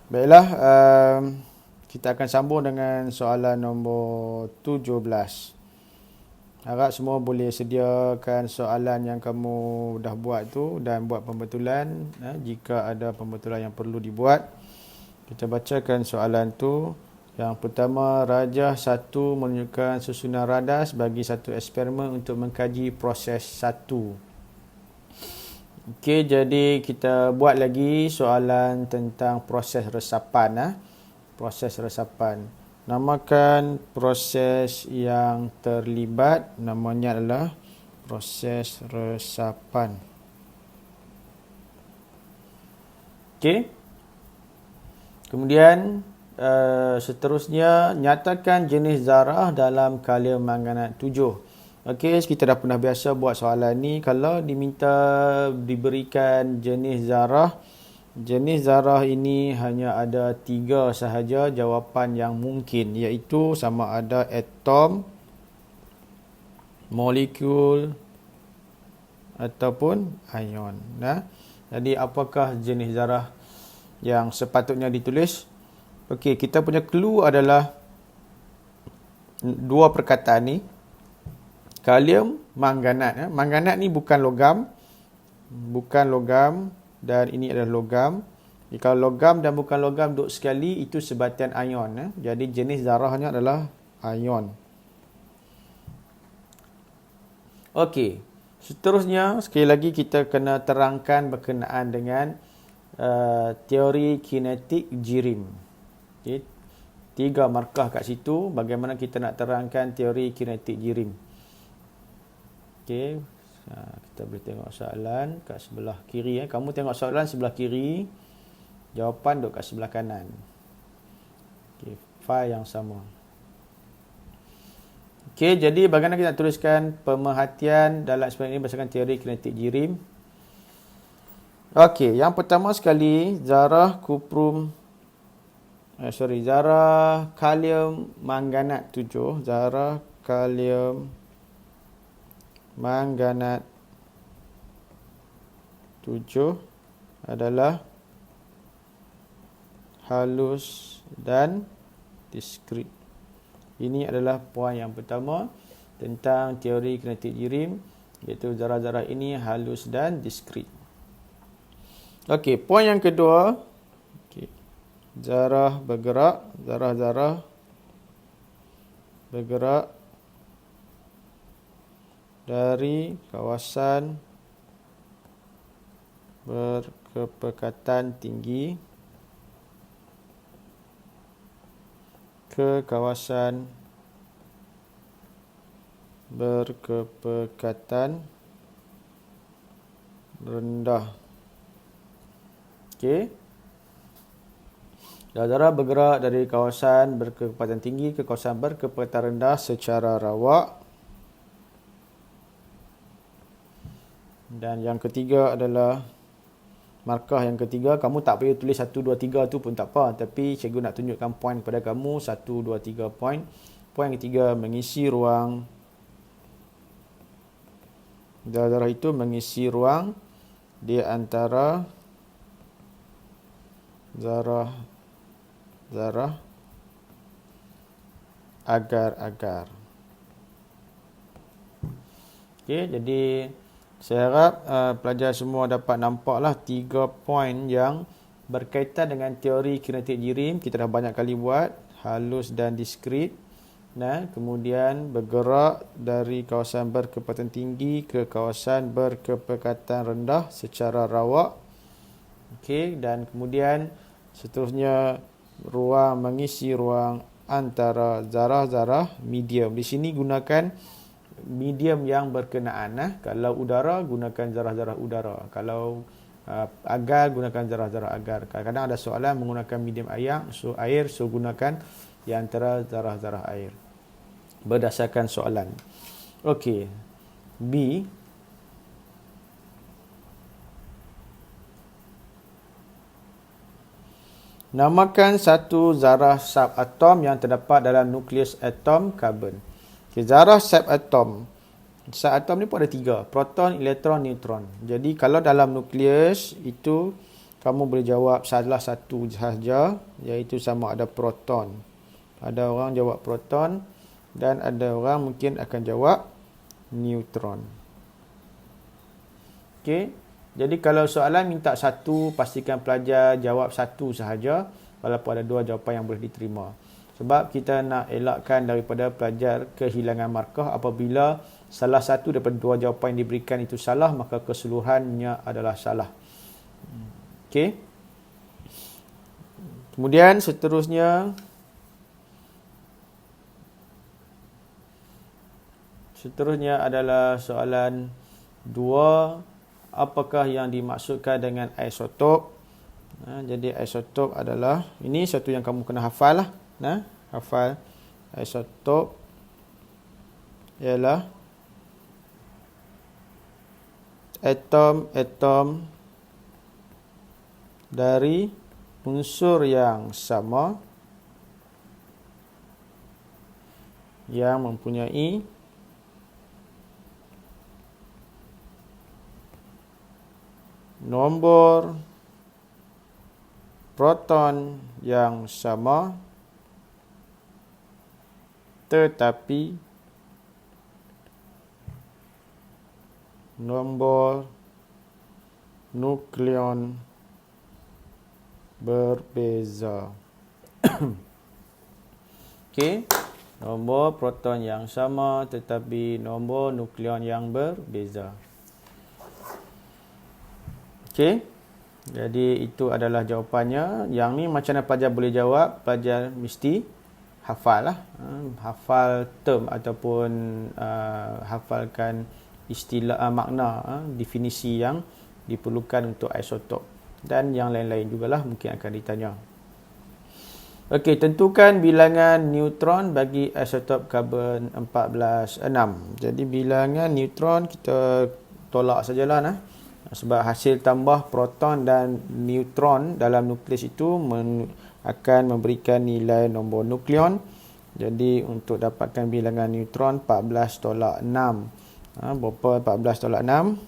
Baiklah, kita akan sambung dengan soalan nombor 17. Harap semua boleh sediakan soalan yang kamu dah buat tu dan buat pembetulan. Jika ada pembetulan yang perlu dibuat, kita bacakan soalan tu. Yang pertama, rajah 1 menunjukkan susunan radas bagi satu eksperimen untuk mengkaji proses 1. Okey, jadi kita buat lagi soalan tentang proses resapan. Proses resapan. Namakan proses yang terlibat, namanya adalah proses resapan. Okey. Kemudian seterusnya, nyatakan jenis zarah dalam kalium manganat 7. Okey, kita dah pernah biasa buat soalan ni. Kalau diberikan jenis zarah ini hanya ada 3 sahaja jawapan yang mungkin, iaitu sama ada atom, molekul ataupun ion. Jadi apakah jenis zarah yang sepatutnya ditulis? Okey, kita punya clue adalah dua perkataan ni. Kalium manganat. Manganat ni bukan logam dan ini adalah logam. Kalau logam dan bukan logam duduk sekali, itu sebatian ion. Jadi jenis zarahnya adalah ion. Okey, seterusnya sekali lagi kita kena terangkan berkenaan dengan teori kinetik jirim. Okay. 3 markah kat situ, bagaimana kita nak terangkan teori kinetik jirim. Okey, kita boleh tengok soalan kat sebelah kiri. Kamu tengok soalan sebelah kiri, jawapan duduk kat sebelah kanan. Okey, file yang sama. Okey, jadi bagaimana kita nak tuliskan pemerhatian dalam eksperimen ini berdasarkan teori kinetik jirim? Okey, yang pertama sekali, zarah kalium manganat 7. Zarah kalium manganat 7 adalah halus dan diskrit. Ini adalah poin yang pertama tentang teori kinetik jirim, iaitu zarah-zarah ini halus dan diskrit. Okey, poin yang kedua, zarah bergerak, zarah-zarah bergerak dari kawasan berkepekatan tinggi ke kawasan berkepekatan rendah. Okey. Zarah bergerak dari kawasan berkepekatan tinggi ke kawasan berkepekatan rendah secara rawak. Dan yang ketiga adalah markah yang ketiga. Kamu tak perlu tulis 1, 2, 3 tu pun tak apa. Tapi cikgu nak tunjukkan poin kepada kamu. 1, 2, 3 poin. Poin ketiga, mengisi ruang. Zarah itu mengisi ruang di antara zarah agar-agar. Okey, jadi saya harap pelajar semua dapat nampaklah 3 poin yang berkaitan dengan teori kinetik jirim. Kita dah banyak kali buat, halus dan diskrit. Kemudian bergerak dari kawasan berkepekatan tinggi ke kawasan berkepekatan rendah secara rawak. Okey, dan kemudian seterusnya mengisi ruang antara zarah-zarah medium. Di sini gunakan medium yang berkenaan. Kalau udara, gunakan zarah-zarah udara. Kalau agar, gunakan zarah-zarah agar. Kadang-kadang ada soalan menggunakan medium air, so gunakan yang antara zarah-zarah air berdasarkan soalan. Okey, B. Namakan satu zarah subatom yang terdapat dalam nukleus atom karbon. Okay, zarah subatom. Subatom ni pun ada 3. Proton, elektron, neutron. Jadi kalau dalam nukleus itu kamu boleh jawab salah satu sahaja, iaitu sama ada proton. Ada orang jawab proton dan ada orang mungkin akan jawab neutron. Okey. Jadi kalau soalan minta satu, pastikan pelajar jawab satu sahaja walaupun ada dua jawapan yang boleh diterima. Sebab kita nak elakkan daripada pelajar kehilangan markah apabila salah satu daripada dua jawapan yang diberikan itu salah, maka keseluruhannya adalah salah. Okey. Kemudian seterusnya adalah soalan 2. Apakah yang dimaksudkan dengan isotop? Jadi isotop adalah, ini satu yang kamu kena hafal lah. Hafal. Isotop ialah atom-atom dari unsur yang sama yang mempunyai nombor proton yang sama tetapi nombor nukleon berbeza. Okey, nombor proton yang sama tetapi nombor nukleon yang berbeza. Okey. Jadi itu adalah jawapannya. Yang ni macam mana pelajar boleh jawab? Pelajar mesti hafal lah. Hafal term ataupun hafalkan istilah makna, definisi yang diperlukan untuk isotop. Dan yang lain-lain jugalah mungkin akan ditanya. Okey, tentukan bilangan neutron bagi isotop karbon 14-6. Jadi bilangan neutron kita tolak sajalah sebab hasil tambah proton dan neutron dalam nukleus itu akan memberikan nilai nombor nukleon. Jadi untuk dapatkan bilangan neutron 14 tolak 6. Berapa 14 tolak 6?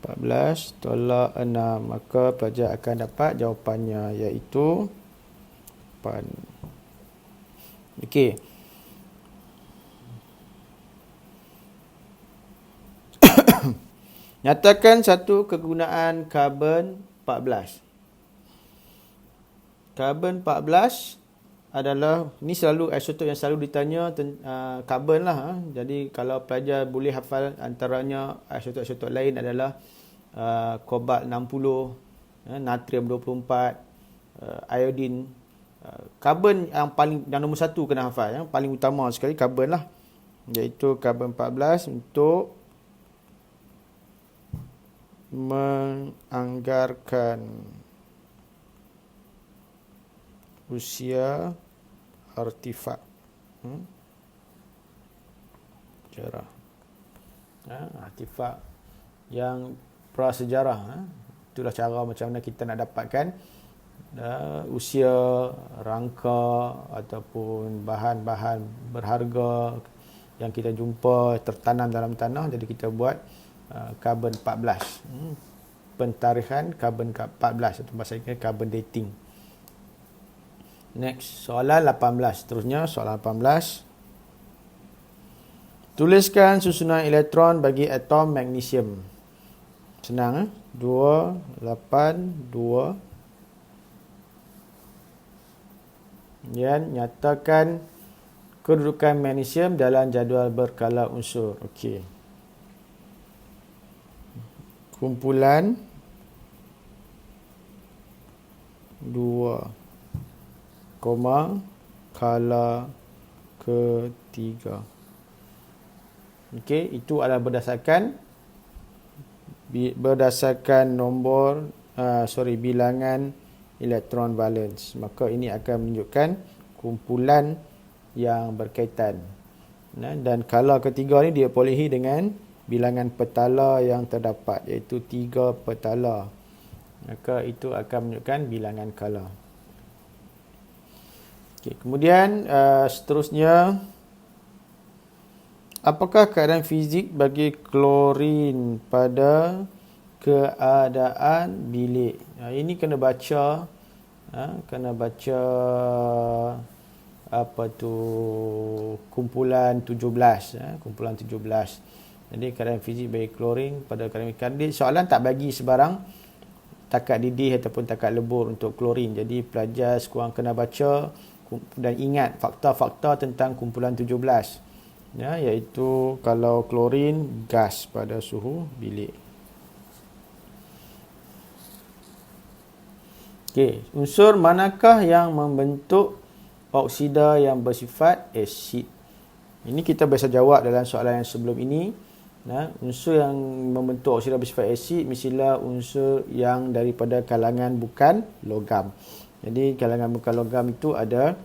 14 tolak 6. Maka pelajar akan dapat jawapannya, iaitu 8. Okey. Nyatakan satu kegunaan karbon 14. Karbon 14 adalah, ni selalu isotop yang selalu ditanya karbon lah. Jadi kalau pelajar boleh hafal, antaranya isotop-isotop lain adalah kobalt 60, natrium 24, iodin. Karbon yang nombor satu kena hafal, yang paling utama sekali karbon lah, iaitu karbon 14 untuk menganggarkan usia artifak sejarah, artifak yang prasejarah. Itulah cara macam mana kita nak dapatkan usia rangka ataupun bahan-bahan berharga yang kita jumpa tertanam dalam tanah. Jadi kita buat karbon 14, pentarikhan karbon 14 atau bahasa Inggeris carbon dating. Next, soalan 18. Seterusnya soalan 18. Tuliskan susunan elektron bagi atom magnesium. Senang, 2, 8, 2. Dan nyatakan kedudukan magnesium dalam jadual berkala unsur. Okey. Kumpulan 2, kala ketiga. Okey, itu adalah berdasarkan nombor bilangan elektron valence. Maka ini akan menunjukkan kumpulan yang berkaitan. Dan kala ketiga ni dia bolehi dengan bilangan petala yang terdapat, iaitu 3 petala. Maka itu akan menunjukkan bilangan kala. Okay, kemudian seterusnya, apakah keadaan fizik bagi klorin pada keadaan bilik. Ini kena baca, kena baca apa tu, kumpulan 17, kumpulan 17. Jadi keadaan fizik bagi klorin pada keadaan karbonat. Soalan tak bagi sebarang takat didih ataupun takat lebur untuk klorin. Jadi pelajar sekurang kena baca dan ingat fakta-fakta tentang kumpulan 17. Iaitu kalau klorin gas pada suhu bilik. Okey, unsur manakah yang membentuk oksida yang bersifat asid? Ini kita biasa jawab dalam soalan yang sebelum ini. Unsur yang membentuk oksida bersifat asid mestilah unsur yang daripada kalangan bukan logam. Jadi kalangan bukan logam itu ada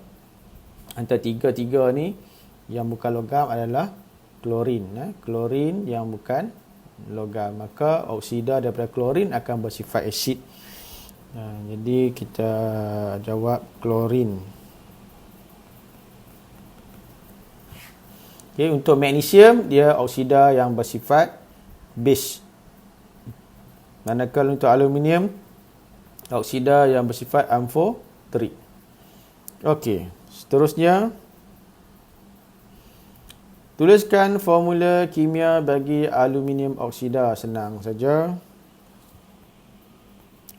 antara tiga ni. Yang bukan logam adalah klorin. Klorin yang bukan logam. Maka oksida daripada klorin akan bersifat asid. Jadi kita jawab klorin. Okay, untuk magnesium dia oksida yang bersifat base. Manakala untuk aluminium oksida yang bersifat amphoteric. Okey, seterusnya tuliskan formula kimia bagi aluminium oksida. Senang saja.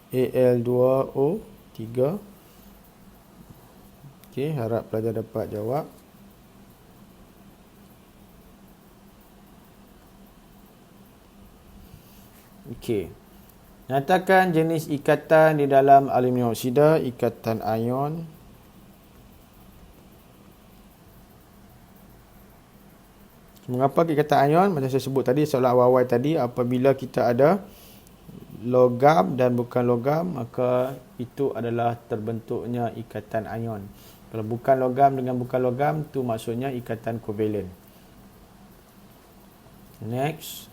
Al2O3. Okey, harap pelajar dapat jawab. Okey. Nyatakan jenis ikatan di dalam aluminium oksida, ikatan ion. Mengapa ikatan ion? Macam saya sebut tadi, soalan awal-awal tadi, apabila kita ada logam dan bukan logam, maka itu adalah terbentuknya ikatan ion. Kalau bukan logam dengan bukan logam, itu maksudnya ikatan kovalen. Next.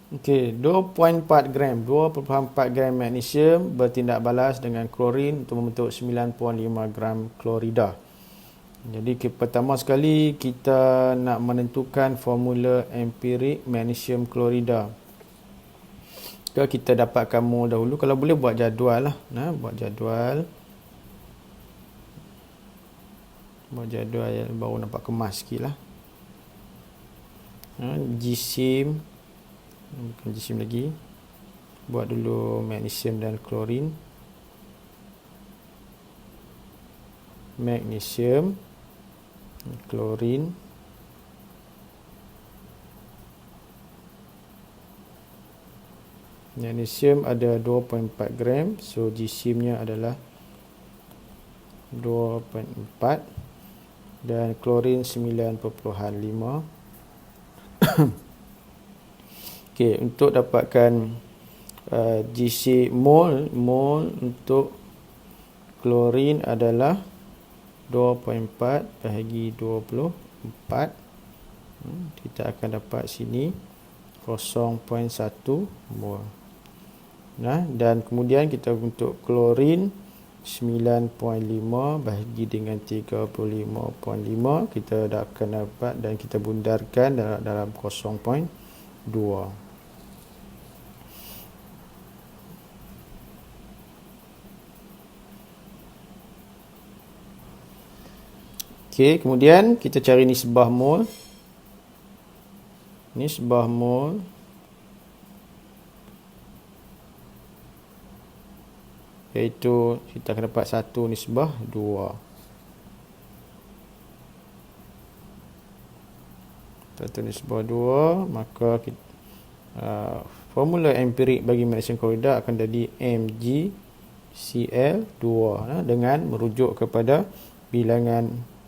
Okey, 2.4 gram. 2.4 gram magnesium bertindak balas dengan klorin untuk membentuk 9.5 gram klorida. Jadi pertama sekali kita nak menentukan formula empirik magnesium klorida. Kita dapatkan mol dahulu. Kalau boleh buat jadual lah. Buat jadual. Buat jadual yang baru nampak kemas sikit lah. Gisim. Bukan gisim lagi. Buat dulu magnesium dan klorin. Magnesium, klorin, magnesium ada 2.4 gram, so gisimnya adalah 2.4 dan klorin 9.5. Okey, untuk dapatkan GC mol untuk klorin adalah 2.4 bahagi 24. Kita akan dapat sini 0.1 mol. Dan kemudian kita untuk klorin 9.5 bahagi dengan 35.5, kita akan dapat dan kita bundarkan dalam 0.2. Okey, kemudian kita cari nisbah mol. Nisbah mol iaitu kita akan dapat 1 nisbah 2. 1 nisbah 2, maka kita, formula empirik bagi magnesium klorida akan jadi MgCl2 dengan merujuk kepada bilangan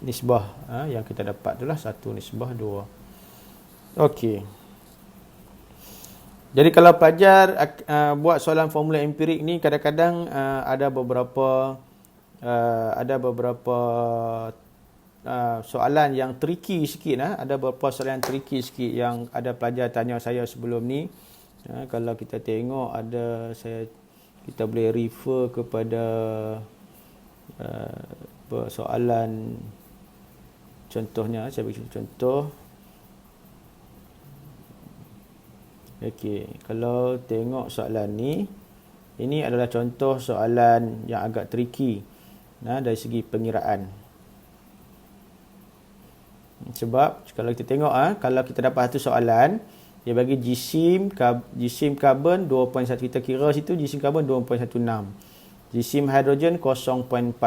nisbah yang kita dapat itulah 1 nisbah 2. Okey. Jadi kalau pelajar buat soalan formula empirik ni, kadang-kadang ada beberapa soalan yang tricky sikit. Ada beberapa soalan yang tricky sikit yang ada pelajar tanya saya sebelum ni. Kalau kita tengok kita boleh refer kepada soalan contohnya. Saya bagi contoh. Okey, kalau tengok soalan ni, ini adalah contoh soalan yang agak tricky dari segi pengiraan. Sebab kalau kita tengok kalau kita dapat satu soalan, dia bagi jisim karbon 2.1, kita kira situ jisim karbon 2.16. Jisim hidrogen 0.42.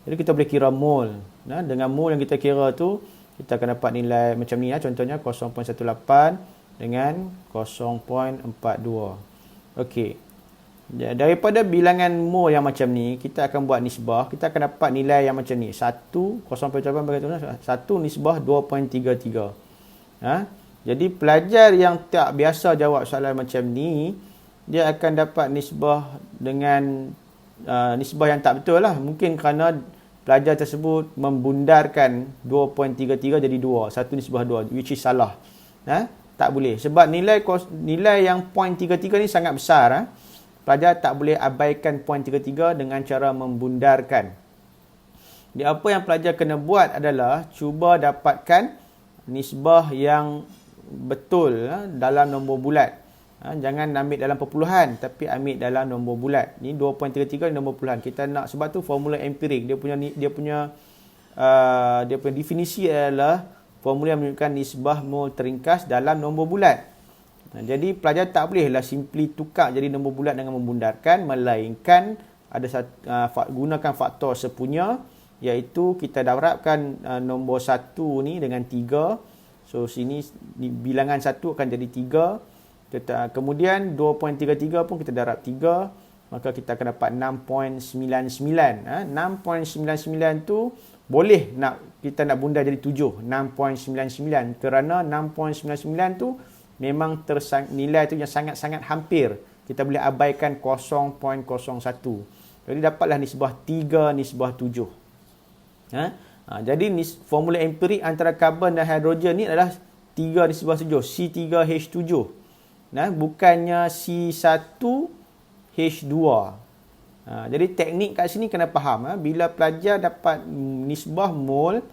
Jadi kita boleh kira mol. Dengan mol yang kita kira tu, kita akan dapat nilai macam ni contohnya 0.18 dengan 0.42. Okey. Daripada bilangan mol yang macam ni, kita akan buat nisbah, kita akan dapat nilai yang macam ni. 0.8 bagi 1 nisbah 2.33. Jadi pelajar yang tak biasa jawab soalan macam ni, dia akan dapat nisbah dengan nisbah yang tak betul lah. Mungkin kerana pelajar tersebut membundarkan 2.33 jadi 2. 1 nisbah 2, which is salah. Tak boleh. Sebab nilai yang 0.33 ni sangat besar. Pelajar tak boleh abaikan 0.33 dengan cara membundarkan. Jadi apa yang pelajar kena buat adalah cuba dapatkan nisbah yang betul dalam nombor bulat. Jangan ambil dalam perpuluhan, tapi ambil dalam nombor bulat. Ni 2.33 nombor puluhan. Kita nak, sebab tu formula empirik. Dia punya definisi adalah formula yang menunjukkan nisbah mol teringkas dalam nombor bulat. Jadi pelajar tak bolehlah simply tukar jadi nombor bulat dengan membundarkan, melainkan gunakan faktor sepunya, iaitu kita darabkan nombor 1 ni dengan 3. So sini bilangan 1 akan jadi 3. Kemudian 2.33 pun kita darab 3, maka kita akan dapat 6.99. 6.99 tu boleh kita nak bundar jadi 7, 6.99, kerana 6.99 tu memang nilai tu yang sangat-sangat hampir. Kita boleh abaikan 0.01. Jadi dapatlah nisbah 3 nisbah 7. Jadi formula empirik antara karbon dan hidrogen ni adalah 3 nisbah 7, C3H7. Bukannya C1H2. Jadi teknik kat sini kena faham. Bila pelajar dapat nisbah mol,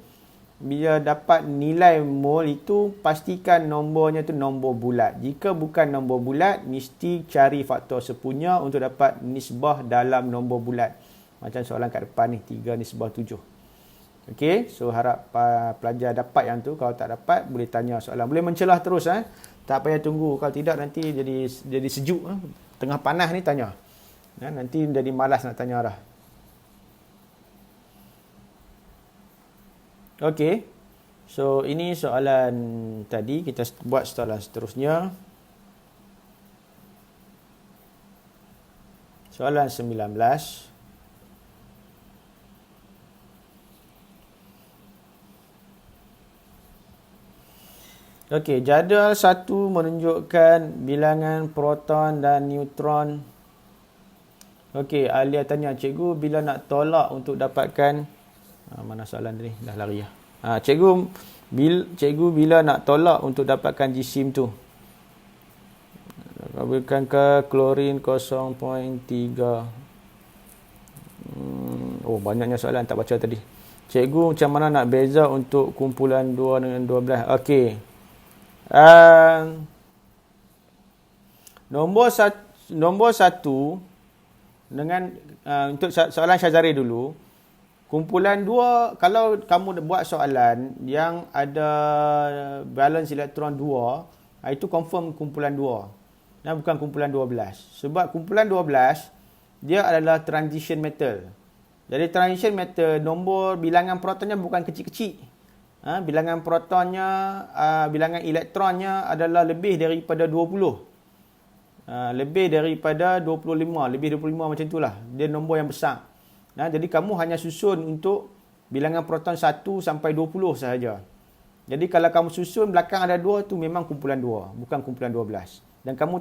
bila dapat nilai mol itu, pastikan nombornya tu nombor bulat. Jika bukan nombor bulat, mesti cari faktor sepunya untuk dapat nisbah dalam nombor bulat. Macam soalan kat depan ni, 3 nisbah 7. Okey, so harap pelajar dapat yang tu. Kalau tak dapat, boleh tanya soalan. Boleh mencelah terus. Tak payah tunggu. Kalau tidak, nanti jadi sejuk. Tengah panas ni tanya. Nanti jadi malas nak tanya dah. Okey. So ini soalan tadi, kita buat soalan seterusnya. Soalan 19. Okey, jadual 1 menunjukkan bilangan proton dan neutron. Okey, Alia tanya, cikgu bila nak tolak untuk dapatkan mana soalan ni? Dah lari lah. Cikgu bila nak tolak untuk dapatkan jisim tu? Kabulkan ke klorin 0.3. Banyaknya soalan tak baca tadi. Cikgu macam mana nak beza untuk kumpulan 2 dengan 12? Okey. Nombor 1 dengan untuk soalan Syazari dulu, kumpulan 2, kalau kamu buat soalan yang ada balance elektron 2, itu confirm kumpulan 2 dan bukan kumpulan 12. Sebab kumpulan 12 dia adalah transition metal. Jadi transition metal, nombor bilangan protonnya bukan kecil-kecil. Bilangan protonnya, bilangan elektronnya adalah lebih daripada 20. Lebih daripada 25, lebih 25 macam itulah. Dia nombor yang besar. Jadi kamu hanya susun untuk bilangan proton 1 sampai 20 sahaja. Jadi kalau kamu susun belakang ada 2, tu memang kumpulan 2, bukan kumpulan 12. Dan kamu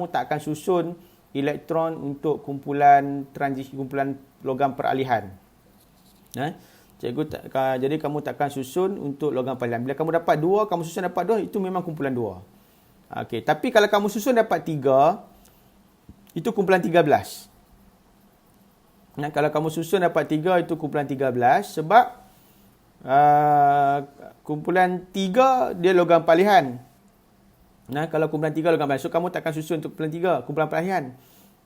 tak akan susun elektron untuk kumpulan transisi, kumpulan logam peralihan. Jadi kamu takkan susun untuk logam peralihan. Bila kamu dapat 2, kamu susun dapat 2, itu memang kumpulan 2. Okey, tapi kalau kamu susun dapat 3, itu kumpulan 13. Kalau kamu susun dapat 3, itu kumpulan 13. Sebab kumpulan 3 dia logam palihan. Nah, kalau kumpulan 3 logam palihan, so kamu takkan susun untuk kumpulan 3, kumpulan palihan.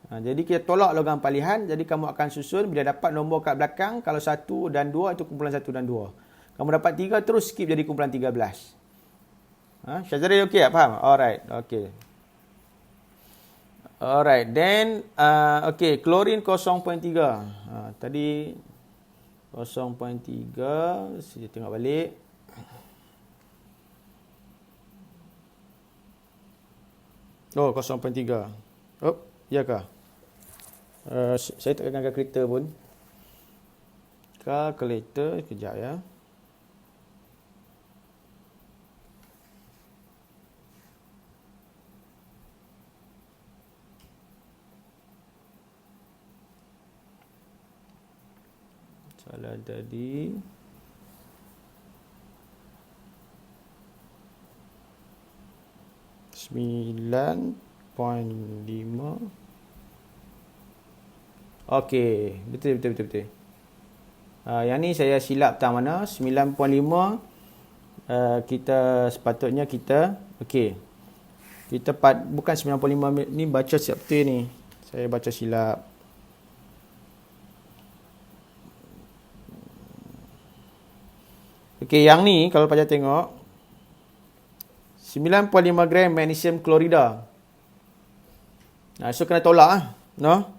Jadi kita tolak logam palihan, jadi kamu akan susun bila dapat nombor kat belakang, kalau 1 dan 2 itu kumpulan 1 dan 2. Kamu dapat 3 terus skip jadi kumpulan 13. Syazari okey tak? Faham? Alright, okey. Alright, then okey, klorin 0.3. Tadi 0.3, saya tengok balik. Oh, 0.3. Oh, iyakah? Saya tak pegang kalkulator pun. Kalkulator, kejap ya. Salah tadi. .5. Okey, betul. Yang ni saya silap tang mana? 9.5. Kita sepatutnya kita okey. Kita bukan 95 ni, baca siap betul ni. Saya baca silap. Okey, yang ni kalau pelajar tengok 9.5 gram magnesium klorida. So kena tolak ah, no?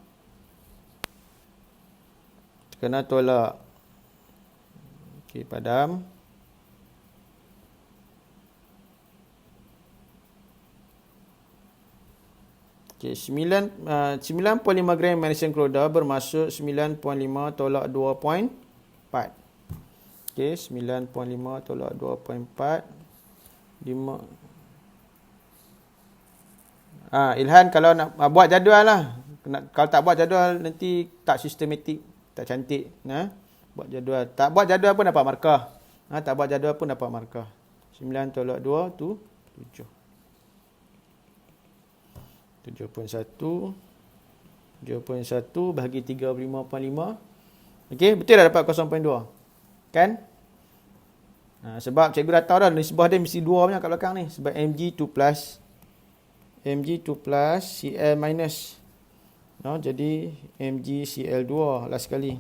Kena tolak. Okey, padam. Okey, 9.5 gram magnesium klorida bermaksud 9.5 tolak 2.4. Okey, 9.5 tolak 2.4. 5. Ilhan kalau nak buat jadual lah. Kalau tak buat jadual nanti tak sistematik, tak cantik. Buat jadual. Tak buat jadual pun dapat markah. Tak buat jadual pun dapat markah. 9 tolak 2 tu 7. 7.1. 7.1 bahagi 35.5. Okey, betul dah dapat 0.2. Kan? Sebab cikgu dah tahu dah nisbah dia mesti 2 punya kat belakang ni. Sebab Mg2 plus Cl minus. Jadi MgCl2 last sekali.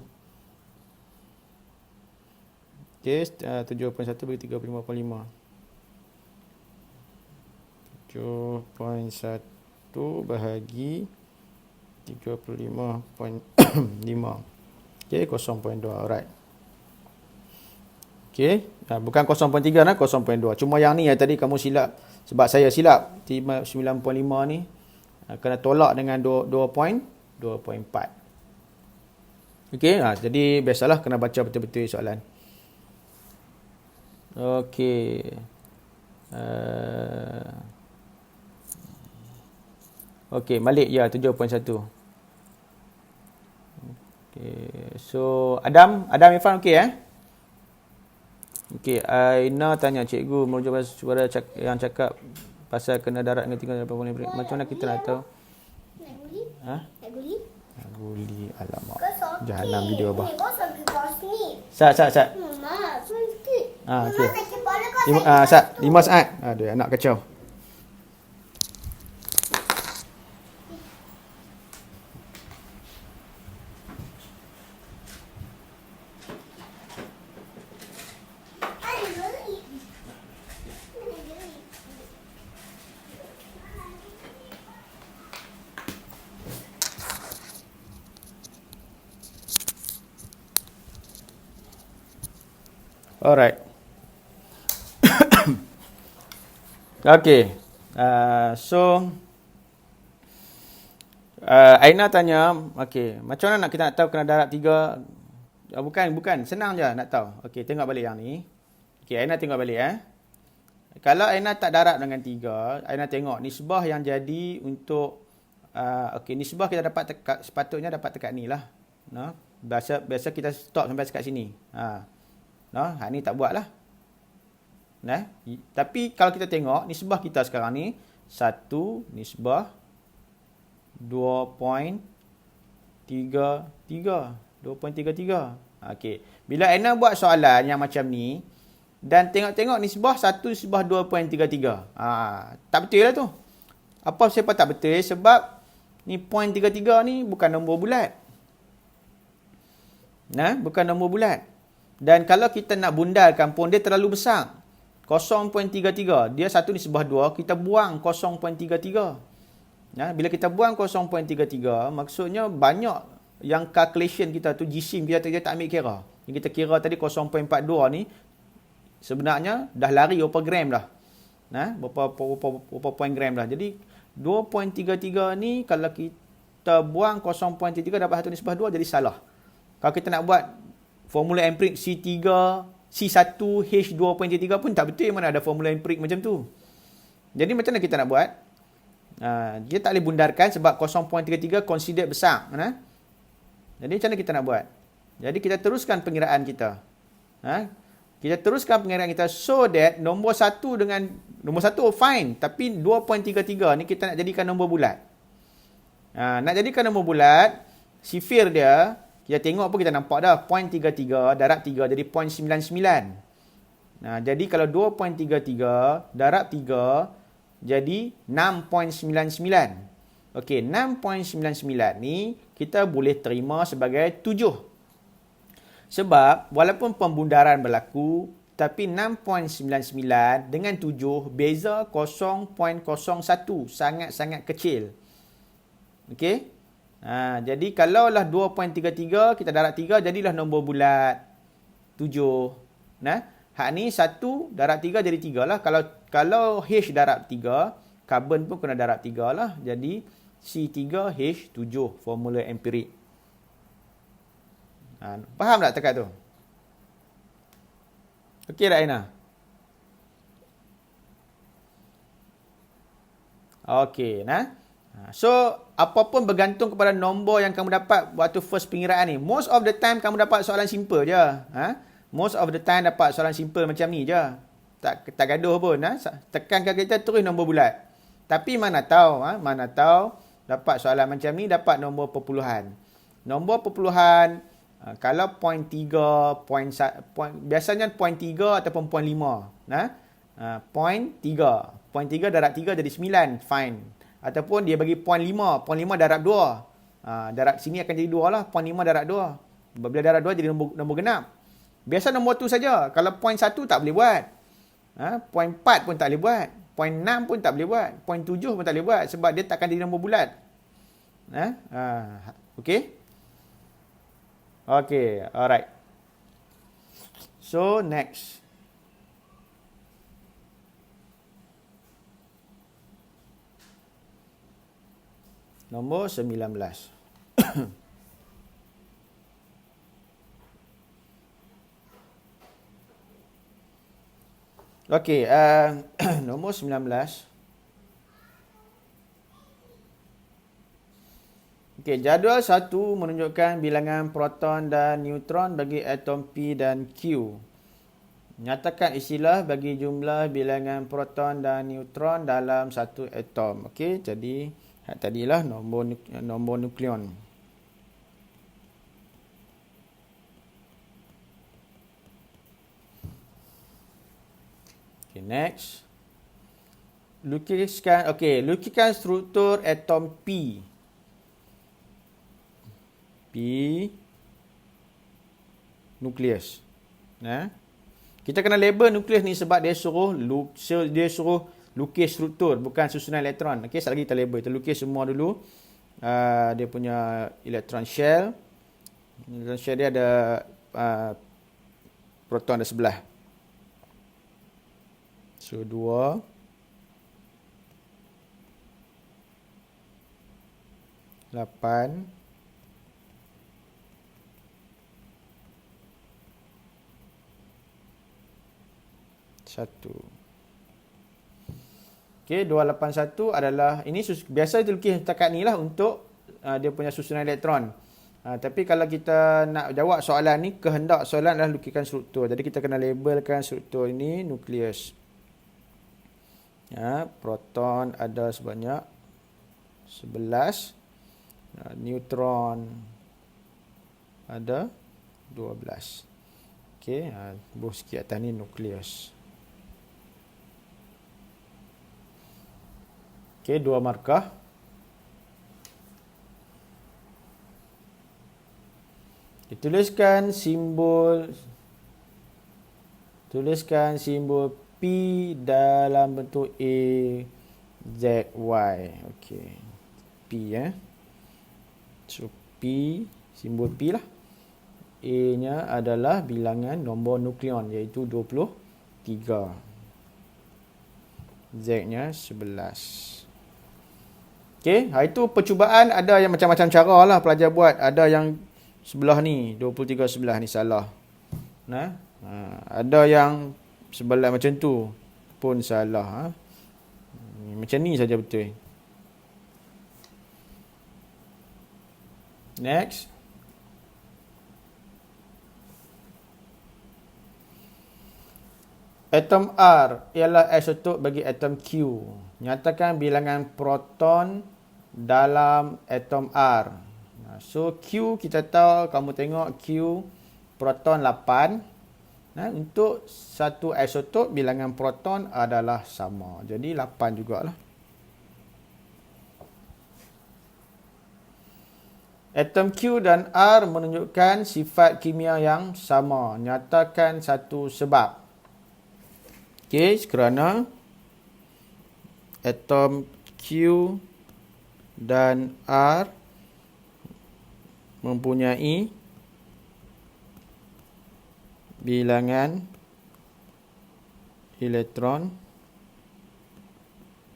Okey, 7.1 bagi 35.5. 7.1 bahagi 35.5. Okey, 0.2. Alright. Okey, bukan 0.3 lah, 0.2. Cuma yang ni yang tadi kamu silap. Sebab saya silap 9.5 ni kena tolak dengan 2.4. Okey, jadi biasalah kena baca betul-betul soalan. Okey. Okey, Malik ya 7.1. Okey, so Adam Irfan okey Okey, Aina tanya cikgu merujuk pada suara yang cakap pasal kena darat dengan tinggal 80 minit. Macam mana kita nak tahu? Nak guli? Nak guli? Nak guli, alamak. Jahanam video abah. Sat. Mama, sikit. Okey. Sakit kepala kau. Sat, 5 saat. Aduh, anak kacau. Alright. Okay. So Aina tanya, okay, macam mana kita nak tahu kena darat 3? Bukan, senang je nak tahu. Okay, tengok balik yang ni. Okay, Aina tengok balik Kalau Aina tak darat dengan 3, Aina tengok nisbah yang jadi untuk okay, nisbah kita dapat sepatutnya dapat dekat ni lah. No? Biasa kita stop sampai dekat sini. Ni tak buat lah. Tapi kalau kita tengok nisbah kita sekarang ni 1 nisbah 2.33. Okey. Bila Aina buat soalan yang macam ni, dan tengok-tengok nisbah 1 nisbah 2.33. Tak betul lah tu. Apa sebab tak betul? Sebab ni 0.33 ni bukan nombor bulat. Bukan nombor bulat. Dan kalau kita nak bundarkan pun dia terlalu besar. 0.33. Dia 1 nisbah 2, kita buang 0.33. Bila kita buang 0.33, maksudnya banyak yang calculation kita tu, GSIM kita tak ambil kira. Yang kita kira tadi 0.42 ni, sebenarnya dah lari berapa gram dah. Berapa point gram dah. Jadi 2.33 ni kalau kita buang 0.33 dapat 1 nisbah 2 jadi salah. Kalau kita nak buat formula empirik C1 H2.33 pun tak betul, mana ada formula empirik macam tu. Jadi macam mana kita nak buat? Dia tak boleh bundarkan sebab 0.33 considered besar. Jadi macam mana kita nak buat? Jadi kita teruskan pengiraan kita. Kita teruskan pengiraan kita so that nombor 1 dengan nombor 1 fine, tapi 2.33 ni kita nak jadikan nombor bulat. Nak jadikan nombor bulat, sifir dia kita tengok apa kita nampak dah, 0.33 darab 3 jadi 0.99. Jadi kalau 2.33 darab 3 jadi 6.99. Okey, 6.99 ni kita boleh terima sebagai 7. Sebab walaupun pembundaran berlaku, tapi 6.99 dengan 7 beza 0.01, sangat-sangat kecil. Okey? Jadi kalaulah 2.33 kita darab 3 jadilah nombor bulat 7. Hak ni 1 darab 3 jadi 3 lah. Kalau H darab 3, carbon pun kena darab 3 lah. Jadi C3H7 formula empirik. Faham tak tekat tu? Okey tak Aina? Okey, so apapun bergantung kepada nombor yang kamu dapat waktu first pengiraan ni. Most of the time kamu dapat soalan simple je. Most of the time dapat soalan simple macam ni je. Tak gaduh pun. Tekankan kita terus nombor bulat. Tapi mana tahu dapat soalan macam ni dapat nombor perpuluhan. Nombor perpuluhan kalau 0.3, biasanya 0.3 ataupun 0.5. 0.3 darab 3 jadi 9, fine. Ataupun dia bagi 0.5 darab 2. Darab sini akan jadi 2 lah, 0.5 darab 2. Bila darab 2 jadi nombor genap. Biasa nombor tu saja. Kalau 0.1 tak boleh buat. 0.4 pun tak boleh buat. 0.6 pun tak boleh buat. 0.7 pun tak boleh buat sebab dia takkan jadi nombor bulat. Okey? Okay, alright. So, next. Nombor 19. Okey, nombor 19. Okey, jadual 1 menunjukkan bilangan proton dan neutron bagi atom P dan Q. Nyatakan istilah bagi jumlah bilangan proton dan neutron dalam satu atom. Okey, jadi tadilah nombor nukleon. Okey, next. Lukiskan struktur atom P. Nukleus. Kita kena label nukleus ni sebab dia suruh lukis struktur, bukan susunan elektron. Okey, sekali lagi kita label. Kita lukis semua dulu. Dia punya elektron shell. Elektron shell dia ada proton ada sebelah. So 2 8 1. Okey, 281 adalah ini biasa dilukis setakat ni lah untuk dia punya susunan elektron. Tapi kalau kita nak jawab soalan ni, kehendak soalan adalah lukiskan struktur. Jadi kita kena labelkan struktur ini nukleus. Proton ada sebanyak 11. Neutron ada 12. Okey, buh sikit atas ni nukleus. Okey, 2 markah. Tuliskan simbol P dalam bentuk A, Z, Y. Okey. P So P, simbol P lah. A-nya adalah bilangan nombor nukleon iaitu 23. Z-nya 11. Okey, itu percubaan ada yang macam-macam cara lah pelajar buat. Ada yang sebelah ni, 23 sebelah ni salah. Ada yang sebelah macam tu pun salah. Macam ni saja betul. Next. Atom R ialah isotop bagi atom Q. Nyatakan bilangan proton dalam atom R. So Q kita tahu, kamu tengok Q proton 8. Untuk satu isotop bilangan proton adalah sama. Jadi 8 jugalah. Atom Q dan R menunjukkan sifat kimia yang sama. Nyatakan satu sebab. Okey, kerana atom Q dan R mempunyai bilangan elektron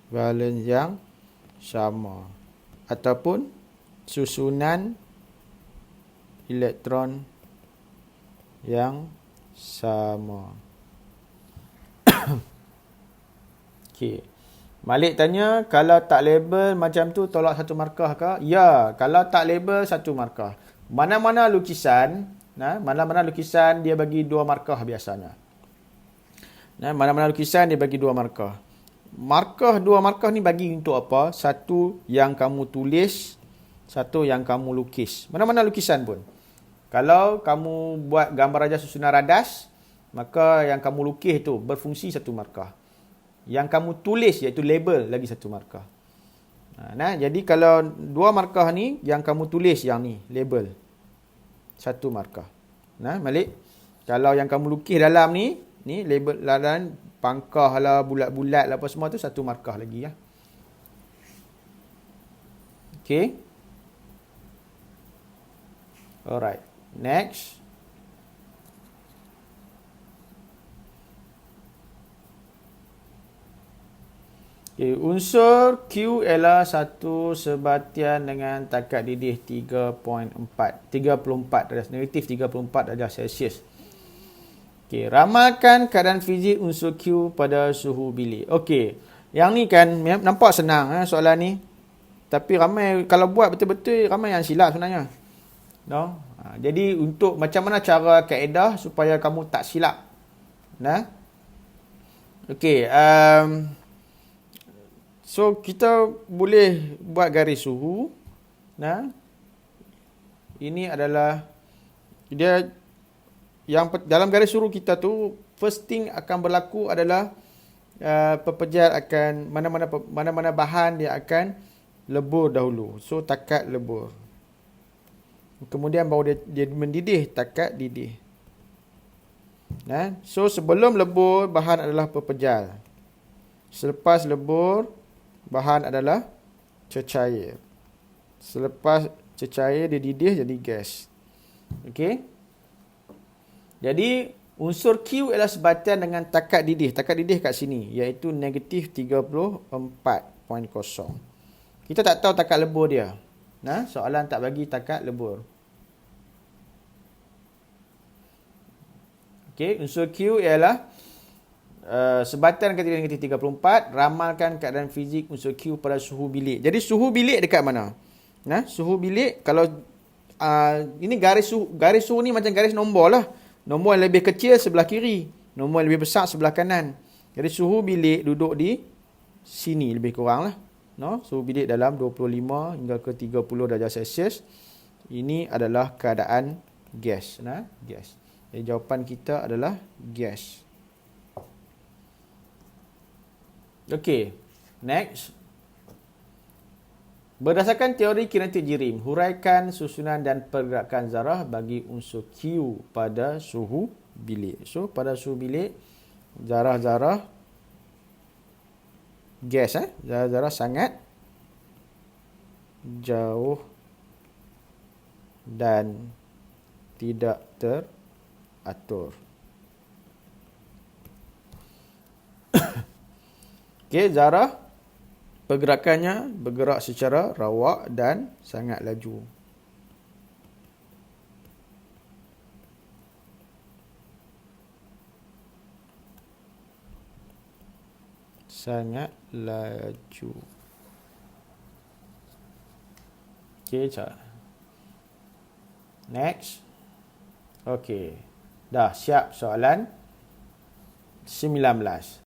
valens yang sama ataupun susunan elektron yang sama. Okey. Malik tanya, kalau tak label macam tu tolak 1 markah ke? Ya, kalau tak label 1 markah. Mana-mana lukisan dia bagi 2 markah biasanya. Mana-mana lukisan dia bagi 2 markah. 2 markah ni bagi untuk apa? Satu yang kamu tulis, satu yang kamu lukis. Mana-mana lukisan pun. Kalau kamu buat gambar raja susunan radas, maka yang kamu lukis tu berfungsi 1 markah. Yang kamu tulis iaitu label lagi 1 markah. Jadi kalau 2 markah ni, yang kamu tulis yang ni, label 1 markah. Malik. Kalau yang kamu lukis dalam ni label dan pangkah lah, bulat-bulat lah apa semua tu 1 markah lagi ya. Okay. Alright. Next. Okay, unsur Q ialah satu sebatian dengan takat didih 34 darjah negatif 34 darjah Celsius. Okay, ramalkan keadaan fizik unsur Q pada suhu bilik. Okey, yang ni kan nampak senang soalan ni. Tapi ramai kalau buat betul-betul ramai yang silap sebenarnya. No? Jadi untuk macam mana cara kaedah supaya kamu tak silap. Okey, so kita boleh buat garis suhu. Ini adalah dia yang dalam garis suhu kita tu, first thing akan berlaku adalah pepejar akan mana-mana bahan dia akan lebur dahulu. So takat lebur. Kemudian baru dia mendidih takat didih. So sebelum lebur bahan adalah pepejar. Selepas lebur bahan adalah cecair. Selepas cecair dia didih jadi gas. Okey. Jadi unsur Q ialah sebatian dengan takat didih. Takat didih kat sini iaitu negatif 34.0. Kita tak tahu takat lebur dia. Soalan tak bagi takat lebur. Okey, unsur Q ialah sebatian dengan negatif 34. Ramalkan keadaan fizik unsur Q pada suhu bilik. Jadi suhu bilik dekat mana? Suhu bilik kalau ini garis suhu ni macam garis nombor lah. Nombor yang lebih kecil sebelah kiri, nombor yang lebih besar sebelah kanan. Jadi suhu bilik duduk di sini lebih kurang lah. Suhu bilik dalam 25 hingga ke 30 darjah Celsius. Ini adalah keadaan gas. Gas. Jawapan kita adalah gas. Okey, next. Berdasarkan teori kinetik jirim, huraikan susunan dan pergerakan zarah bagi unsur Q pada suhu bilik. So, pada suhu bilik, zarah-zarah gas, zarah-zarah sangat jauh dan tidak teratur. Okey, zarah pergerakannya bergerak secara rawak dan sangat laju. Sangat laju. Okey, next. Okey. Dah siap soalan 19.